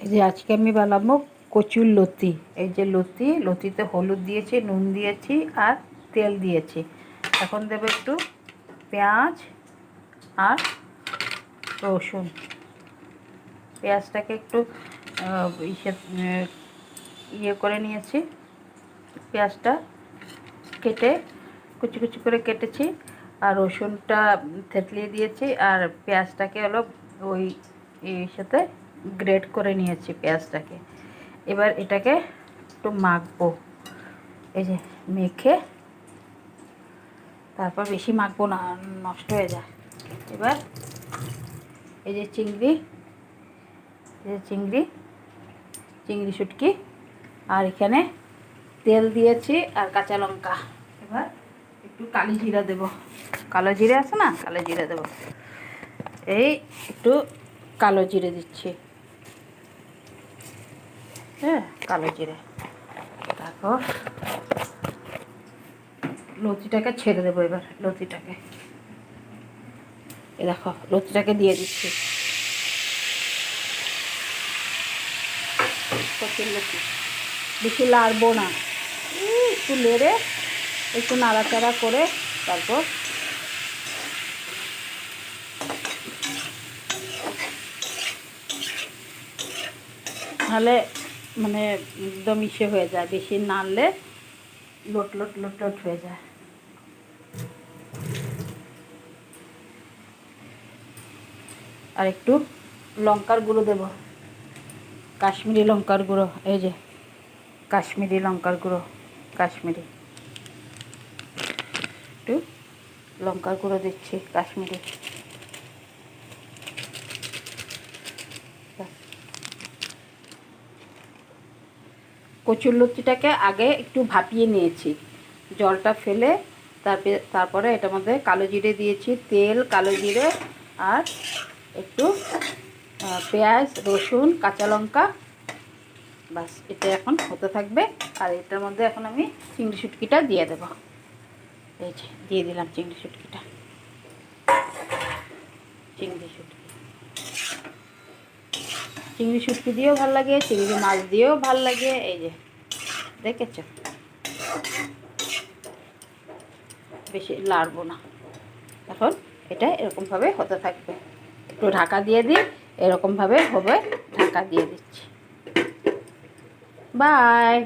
এই যে আজকে আমি বানাবো কচুর লতি। এই যে লতিতে হলুদ দিয়েছি, নুন দিয়েছি আর তেল দিয়েছি। এখন দেবো একটু পেঁয়াজ আর রসুন। পেঁয়াজটাকে একটু ইয়ে করে নিয়েছি, পেঁয়াজটা কেটে কুচি কুচি করে কেটেছি আর রসুনটা থেতলিয়ে দিয়েছি আর পেঁয়াজটাকে হলো ওই এর সাথে গ্রেট করে নিয়েছি পেঁয়াজটাকে। এবার এটাকে একটু মাখবো, এই যে মেখে, তারপর বেশি মাখবো না, নষ্ট হয়ে যায়। এবার এই যে চিংড়ি শুটকি আর এখানে তেল দিয়েছি আর কাঁচা লঙ্কা। এবার একটু কালো জিরা দেবো, কালো জিরে আছে না, কালো জিরে দেবো। এই একটু কালো জিরে দিচ্ছি, হ্যাঁ কালো জিরে। তারপর লতিটাকে ছেড়ে দেবো। এবার লতিটাকে এ দেখো, লতিটাকে দিয়ে দিচ্ছি। কচুর লতি বেশি লাড়বো না, একটু নেড়ে একটু নাড়াচাড়া করে তারপর নাহলে মানে একদম ইসে হয়ে যায়, বেশি নাড়লে লোট লোট লোট লোট হয়ে যায়। আর একটু লঙ্কার গুঁড়ো দেবো, কাশ্মীরি লঙ্কার গুঁড়ো। এই যে কাশ্মীরি লঙ্কার গুঁড়ো, কাশ্মীরি একটু লঙ্কার গুঁড়ো দিচ্ছি, কাশ্মীরি। কচুর লতিটাকে আগে একটু ভাপিয়ে নিয়েছি, জলটা ফেলে তারপরে এটার মধ্যে কালো জিরে দিয়েছি, তেল, কালো জিরে আর একটু পেঁয়াজ, রসুন, কাঁচা লঙ্কা। বাস এটা এখন হতে থাকবে। আর এটার মধ্যে এখন আমি চিংড়ি শুটকিটা দিয়ে দেবো। এই যে দিয়ে দিলাম চিংড়ি শুটকিটা, চিংড়ি শুটকি দিয়েও ভাল লাগে, চিংড়ি মাছ দিয়েও ভাল লাগে। এই যে দেখেছ, বেশি লাড়বো না। এখন এটা এরকমভাবে হতে থাকবে, একটু ঢাকা দিয়ে দিই, এরকমভাবে হবে, ঢাকা দিয়ে দিচ্ছি। বাই।